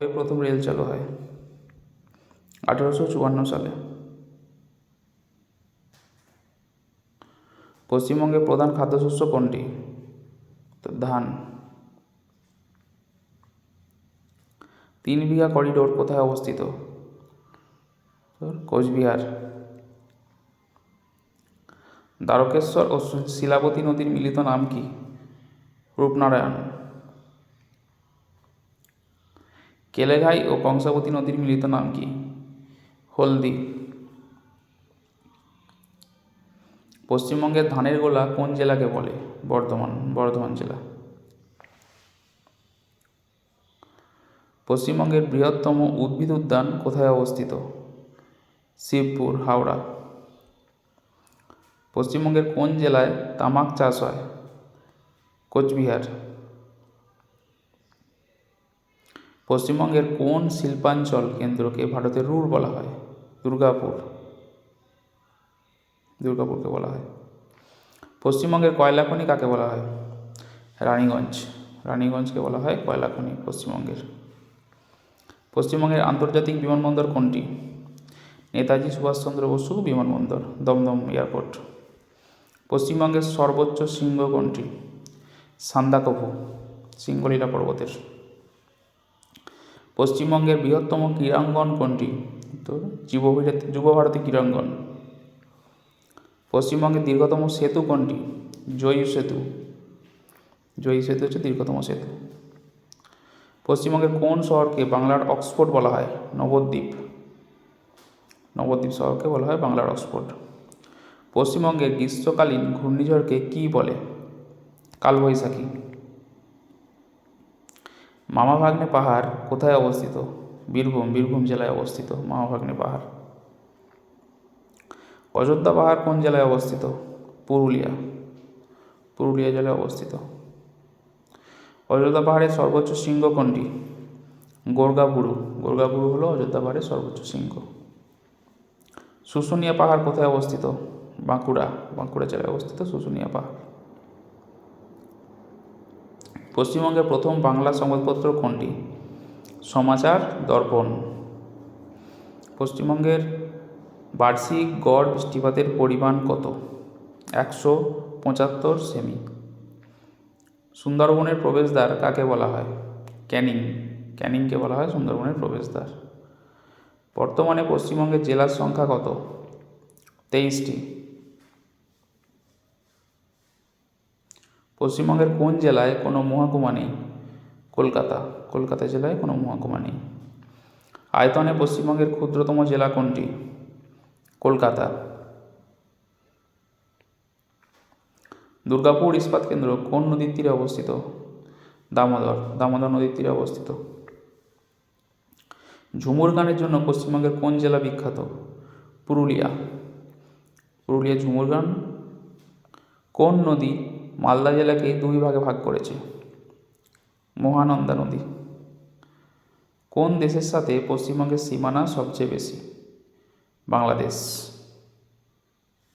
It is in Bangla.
প্রথম রেল চালু হয়? 1854 সালে। পশ্চিমবঙ্গের প্রধান খাদ্যশস্য কোনটি? তো ধান। 3 বিঘা করিডোর কোথায় অবস্থিত? কোচবিহার। দ্বারকেশ্বর ও শিলাবতী নদীর মিলিত নাম কি? রূপনারায়ণ। কেলেঘাই ও কংসাবতী নদীর মিলিত নাম কি? হলদি। পশ্চিমবঙ্গের ধানের গোলা কোন জেলাকে বলে? বর্ধমান জেলা। পশ্চিমবঙ্গের বৃহত্তম উদ্ভিদ উদ্যান কোথায় অবস্থিত? শিবপুর, হাওড়া। পশ্চিমবঙ্গের কোন জেলায় তামাক চাষ হয়? কোচবিহার। পশ্চিমবঙ্গের কোন শিল্পাঞ্চল কেন্দ্রকে ভারতের রুর বলা হয়? দুর্গাপুরকে বলা হয়। পশ্চিমবঙ্গের কয়লা খনি কাকে বলা হয়? রানীগঞ্জকে বলা হয় কয়লা খনি পশ্চিমবঙ্গের। পশ্চিমবঙ্গের আন্তর্জাতিক বিমানবন্দর কোনটি? নেতাজি সুভাষচন্দ্র বসু বিমানবন্দর, দমদম এয়ারপোর্ট। পশ্চিমবঙ্গের সর্বোচ্চ শৃঙ্গ কোনটি? সান্দাকফু, সিঙ্গলীলা পর্বতের। পশ্চিমবঙ্গের বৃহত্তম ক্রীড়াঙ্গন কোনটি? তো যুবভারতী ক্রীড়াঙ্গন। পশ্চিমবঙ্গের দীর্ঘতম সেতু কোনটি? জয়ী সেতু হচ্ছে দীর্ঘতম সেতু। পশ্চিমবঙ্গের কোন শহরকে বাংলার অক্সফোর্ড বলা হয়? নবদ্বীপ শহরকে বলা হয় বাংলার অক্সফোর্ড। পশ্চিমবঙ্গের গ্রীষ্মকালীন ঘূর্ণিঝড়কে কী বলে? কালবৈশাখী। মামাভাগ্নে পাহাড় কোথায় অবস্থিত? বীরভূম জেলায় অবস্থিত মামাভাগ্নে পাহাড়। অযোধ্যা পাহাড় কোন জেলায় অবস্থিত? পুরুলিয়া জেলায় অবস্থিত। অযোধ্যা পাহাড়ের সর্বোচ্চ শৃঙ্গ কোনটি? গোর্গাবুরু হলো অযোধ্যা পাহাড়ের সর্বোচ্চ শৃঙ্গ। শুশুনিয়া পাহাড় কোথায় অবস্থিত? বাঁকুড়া জেলায় অবস্থিত শুশুনিয়া পাহাড়। পশ্চিমবঙ্গের প্রথম বাংলা সংবাদপত্র কোনটি? সমাচার দর্পণ। পশ্চিমবঙ্গের বার্ষিক গড় বৃষ্টিপাতের পরিমাণ কত? 175 সেমি। সুন্দরবনের প্রবেশদ্বার কাকে বলা হয়? ক্যানিংকে বলা হয় সুন্দরবনের প্রবেশদ্বার। বর্তমানে পশ্চিমবঙ্গের জেলার সংখ্যা কত? 23টি। পশ্চিমবঙ্গের কোন জেলায় কোনো মহকুমা নেই? কলকাতা জেলায় কোনো মহকুমা নেই। আয়তনে পশ্চিমবঙ্গের ক্ষুদ্রতম জেলা কোনটি? কলকাতা। দুর্গাপুর ইস্পাত কেন্দ্র কোন নদীর তীরে অবস্থিত? দামোদর নদীর তীরে অবস্থিত। ঝুমুর গানের জন্য পশ্চিমবঙ্গের কোন জেলা বিখ্যাত? পুরুলিয়া ঝুমুর গান। কোন নদী মালদা জেলাকে 2 ভাগে ভাগ করেছে? মহানন্দা নদী। কোন দেশের সাথে পশ্চিমবঙ্গের সীমানা সবচেয়ে বেশি? বাংলাদেশ।